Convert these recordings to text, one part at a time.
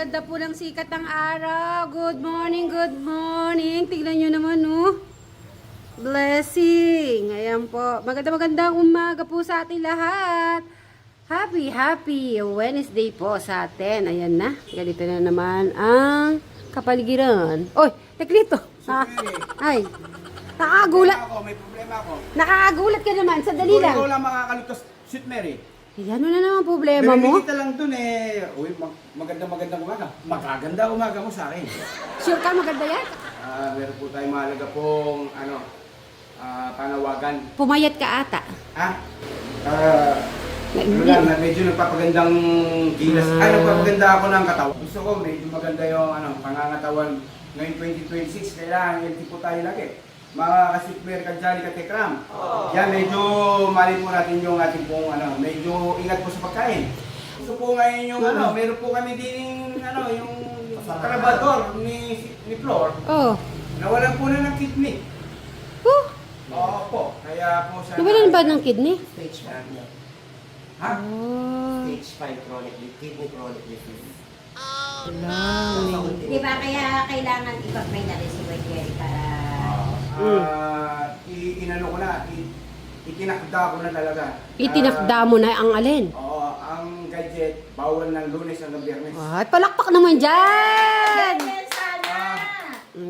Napakaganda po ng sikat ng araw. Good morning, good morning. Tignan nyo naman, oh. Blessing. Ayan po. Magandang umaga po sa ating lahat. Happy Wednesday po sa atin. Ayan na. Ganito na naman ang kapaligiran. Oy, teklito. Ay, nakakagulat. May problema ako. Nakakagulat ka naman. Sandali lang. Ikaw lang makakaligtas, Sweet Mary. Ano na naman problema mo? Kita lang dun eh. Uy, magandang umaga. Magaganda umaga mo sa akin. Sure ka maganda yan? Meron po tayong mahalaga pong panawagan. Pumayat ka ata. Medyo nagpapagandang gilas. Nagpapaganda ako ng katawan. Gusto ko medyo maganda yung pangangatawan ngayong 2026. Kailangan healthy po tayo lagi. Mga kasipmer, kajali, katekram. Yan, medyo mali po natin yung ating pong medyo ingat po sa pagkain. Gusto po ngayon yung meron po kami din yung karabador ni Flor. Oh. Nawalan po na ng kidney. Oh. Oo po. Kaya po siya. Nawalan ba ng kidney? Stage 5 na. Ha? Oh. Stage 5 chronic kidney chronic disease. Lang. Di ba kaya kailangan ipag-pray na rin si Boy Jerry para... Inano ko na, itinakda ko na talaga. Itinakda mo na ang alin? Oo, ang gadget, bawal ng Lunes hanggang Biyernes. Ay, palakpak naman dyan! Ganyan sana!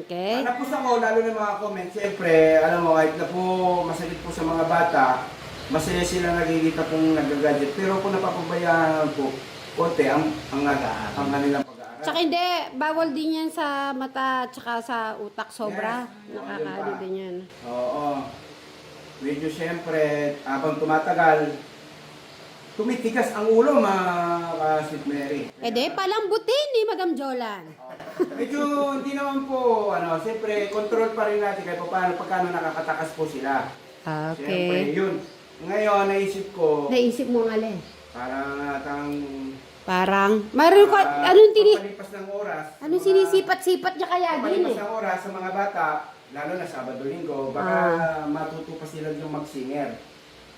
Okay. Napos ako, lalo na mga comments. Siyempre, alam mo, kahit na po masakit po sa mga bata, masaya sila nakikita pong nag-gadget. Pero kung napapabayaan po, konti ang kanilang pag-aaral. Tsaka hindi, bawal din yan sa mata tsaka sa utak sobra. Yes. Nakakaano din yan. Oo. Medyo siyempre, habang tumatagal, tumitigas ang ulo, mga Sweet Mary. Eh di, palambutin ni Madam Jolan. Medyo hindi naman po, siyempre, control pa rin natin kahit pagkano nakakatakas po sila. Siyempre, Okay. yun. Ngayon, naisip ko, Naisip mo ang alin? parang Mayroon ka, palipas ng oras. anong sinisipat-sipat niya kaya din Palipas eh? ng oras sa mga bata, lalo na Sabado Linggo, baka matuto pa sila yung mag-singer.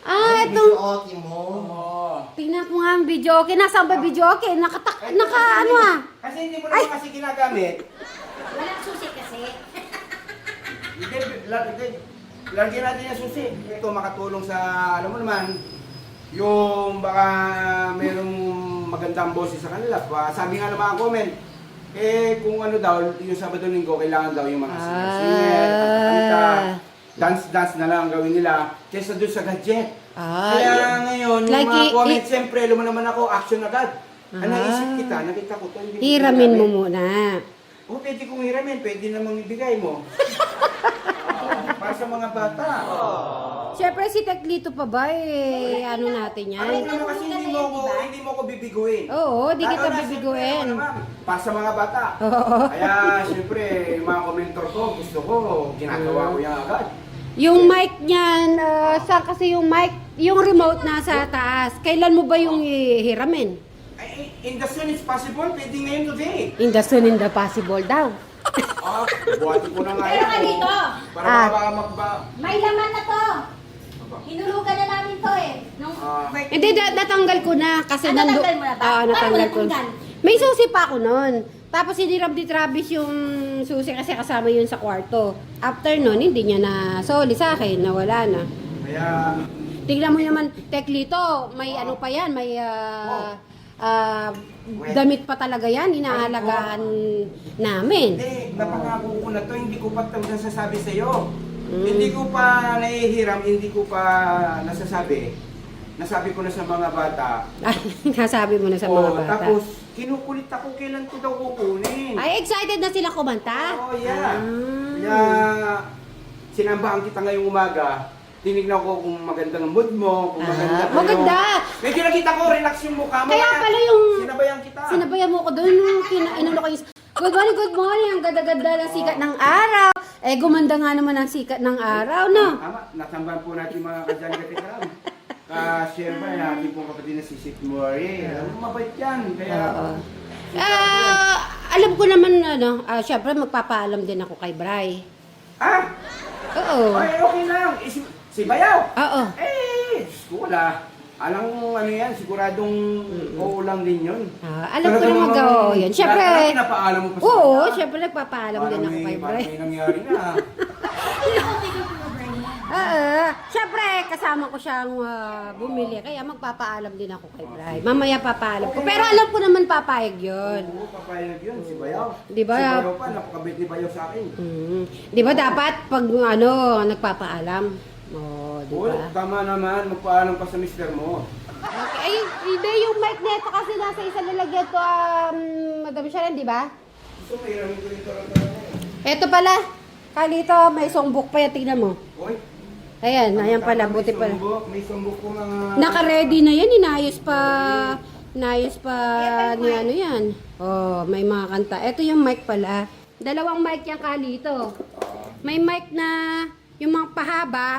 Itong, okay mo. Oo. tingnan ko nga ang video okay. Nasaan ba video okay? Kasi hindi mo naman kasi ginagamit. Walang susi kasi. Hindi, lagyan natin yung susi. Ito makatulong sa, alam mo naman, yung baka merong magandang boses sa kanila. Sabi nga ng mga comment, kung daw, yung Sabado Linggo, kailangan daw yung mga singer, kanta, dance na lang ang gawin nila, kesa doon sa gadget. Kaya ngayon, yung mga comment, siyempre, alam mo naman ako, action agad. Naisip kita, nakita ko ito. Hiramin mo muna. Pwede kong hiramin, pwede namang ibigay mo. Para sa mga bata. Siyempre si Teklito pa ba ano natin yan? Ano kasi hindi mo ko bibiguin. Oo, di kita Lalo na, bibiguin. siyempre, para sa mga bata. Oo. Kaya siyempre, yung mga komentor ko, gusto ko, ginagawa ko yan agad. Yung mic niyan, saan kasi yung mic, yung remote nasa taas. Kailan mo ba yung hiramin? In the soon it's possible, pwede ngayon today. In the soon in the possible daw. Buhatin ko na nga Pero ka dito, Para baka may laman na to. Hinulugan na namin to eh. Nung Hindi, natanggal ko na kasi natanggal mo na ba? Paano natanggal mo ko. natanggal? May susi pa ako nun. Tapos hinirap ni Travis yung susi kasi kasama yun sa kwarto. After nun, hindi niya na soli sa akin, nawala na. Kaya, Tingnan mo naman, Teklito, may ano pa yan, may damit pa talaga yan, inaalagaan namin. hindi, napangako ko na to, hindi ko pa ito nasasabi sa'yo. Hindi ko pa nahihiram, hindi ko pa nasasabi. Nasabi ko na sa mga bata. Nasabi mo na sa mga bata. Tapos, kinukulit ako kailan ko daw kukunin. Ay, excited na sila kumanta? Oh, yeah. Kaya, sinambahan kita ngayong umaga. Tinignan ko kung magandang mood mo, kung maganda kayo. Maganda! Medyo nakita ko, relax yung mukha mo. Kaya pala yung... Sinabayan kita. Sinabayan mo ko doon, inano ko yung... Good morning, ang ganda-ganda ng sikat ng araw. Gumanda nga naman ang sikat ng araw, no? Tama, natambahan po natin mga kadyan-katikaram. Share ba yung ating pong kapatid na si Sweet Mary. Mabait yan. Kaya, Alam ko naman, syempre magpapaalam din ako kay Bray. Oo. Okay lang. Si Bayaw. Oo. Diyos ko, wala. Alam mo ano yan, siguradong uulang din yun. Alam ko na mag-oo yan. Siyempre, Napaalam mo pa sa oo, kanya. siyempre nagpapaalam din ako kay Bray. Parang may nangyari na. Siyempre, kasama ko siyang bumili, kaya magpapaalam din ako kay Bray. Mamaya papaalam ko. Pero alam ko naman papayag yun. Oo, papayag yun, si Bayaw. Di ba? Si Bayaw pa, napakabait ni Bayaw sa akin. Di ba dapat pag nagpapaalam? Oh, di Oo, ba? tama naman, magpaalam ka sa mister mo. Okay. Ay, hindi yung mic neto kasi nasa isang lalagyan to, Madam Sharon, di ba? Gusto mo, hiramin ko yung tarantara na yun. Eto pala. Kalito, may songbok pa yan, tignan mo. Uy, Ayan, ayan pala, buti pala. may sumbok ko mga... Naka-ready na yan, inayos pa ni ano yan. Oh, may mga kanta. Ito yung mic pala. Dalawang mic yan, Kalito. May mic na yung mga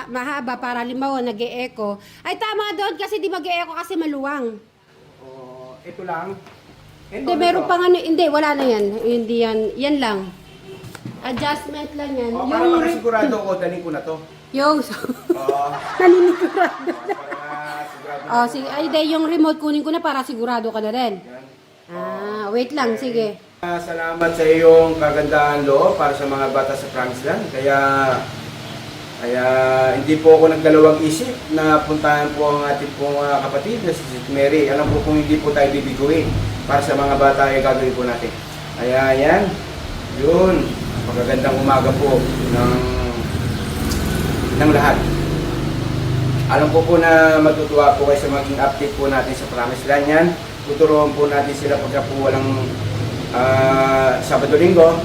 mahaba para limaw, nag-e-echo. Ay, tama doon kasi di mag-e-echo kasi maluwang. Oh, ito lang. Hindi, meron pang ano, hindi, wala na yan. Hindi yan, yan lang. Adjustment lang yan. Oh, para makasigurado ko, dalhin ko na to. Yung, Oo. naninigurado. Para sigurado. Oh, sige. Ay, di, yung remote kunin ko na para sigurado ka na rin. Yan. Wait lang, sige. Salamat sa iyong kagandahan loob para sa mga bata sa Promised Land. Kaya hindi po ako nagdalawang isip na puntahan po ang ating pong kapatid na si St. Mary. Alam po kung hindi po tayo bibiguin para sa mga bata ay gagawin po natin. Kaya yan, yun, magagandang umaga po ng lahat. Alam ko po na matutuwa po kayo sa maging update po natin sa Promised Land yan. Tuturuan po natin sila pagka po walang Sabado-Linggo.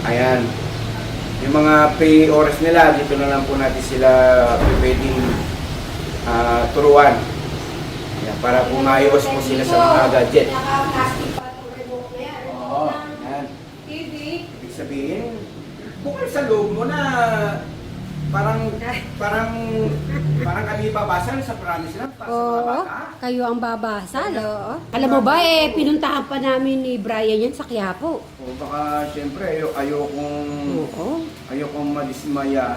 Ayan. Yung mga free oras nila, dito na lang po natin sila pwedeng turuan. Ayan, para po maiwas po sila sa mga gadget. Naka-plastic pa itong remote na yan. Oo, ayan. TV. Ibig sabihin, bukod sa loob mo na parang kami babasal sa Promised Land para sa mga Oo, bata. kayo ang babasal, oo. Alam mo ba, pinuntahan pa namin ni Brian yan sa Quiapo. O baka siyempre ayokong madismaya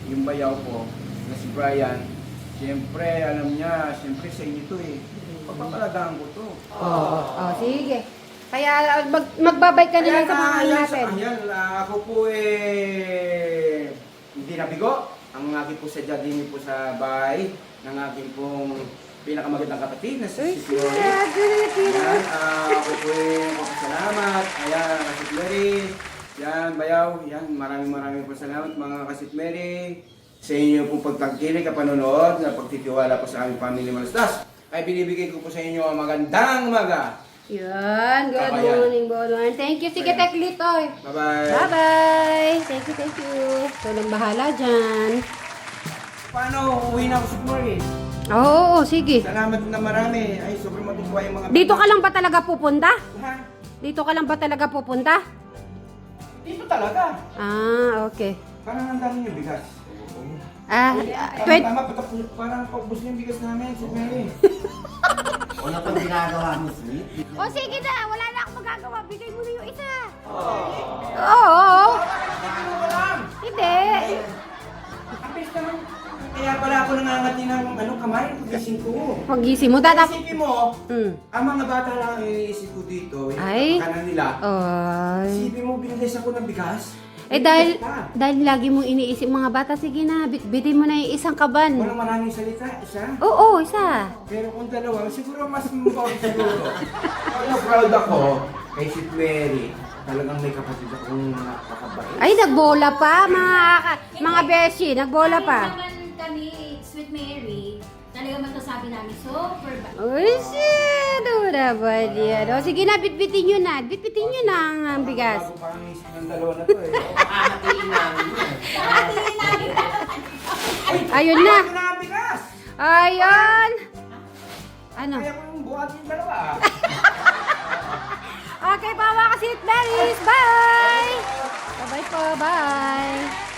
yung bayaw ko na si Brian. Siyempre, alam niya, siyempre sa inyo to eh. Pagpapalagaan ko to. Oo, sige. Kaya magbabay ka na lang sa mga ano natin. Ako po hindi nabigo. Ang aking po sadya din po sa bahay ng aking pong pinakamagandang kapatid na si Fiore. Yan, ako po salamat. Ayan, Kasit Mary. Yan, Bayaw. Yan, maraming po salamat mga Kasit Mary. Sa inyo pong pagtangkilik at panonood na pagtitiwala po sa aming Family Malastas. Ay binibigay ko po sa inyo ang magandang umaga. Yan, good Kabayan. morning, Bolon. Thank you. Sige, Kabayan. Teklitoy. Bye-bye. Bye-bye. Thank you. Walang bahala dyan. Paano uwi na ako sa Flores? Oo, sige. Salamat na marami. Ay, sobrang matutuwa yung mga Dito ka lang ba talaga pupunta? Ha? Dito ka lang ba talaga pupunta? Dito talaga. Okay. Parang ang dami yung bigas. Tama, parang paubos na yung bigas namin, si Mary. Ano pang ginagawa mo, sweet? O sige na, wala na akong magagawa. Bigay mo na yung isa. Oo. Ano ba lang? Hindi. Ang best naman. Kaya pala ako nangangati ng kamay, pagising ko. Pagising mo, Isipin mo, Hmm. ang mga bata lang ang iniisip ko dito, yung Ay. kanan nila. Ay. Isipin mo, binilis ako ng bigas. Dahil Bigas pa. lagi mong iniisip mga bata, sige na, bitbitin mo na yung isang kaban. Walang maraming salita, isa. Oo, isa. Pero kung dalawa, siguro mas mabawag siguro. Kaya proud ako kay si Mary. Talagang may kapatid akong nakakabait. Ay, nagbola pa, mga beshi, nagbola pa. Naman kami, Sweet Mary, talaga masasabi namin, super ba? Uy, shit! Ura ba yan? O, sige na, bitbitin nyo na. Bitbitin nyo na ang bigas. Bago parang isip ng dalawa na to eh. Hahatiin namin yan. Hatiin namin. Ayun na. Ito na ang bigas! Ayun. Ano? Kaya ko yung buhat yung dalawa. Okay, pa mga ka-Sweet Berries. Bye! Bye-bye po. Bye!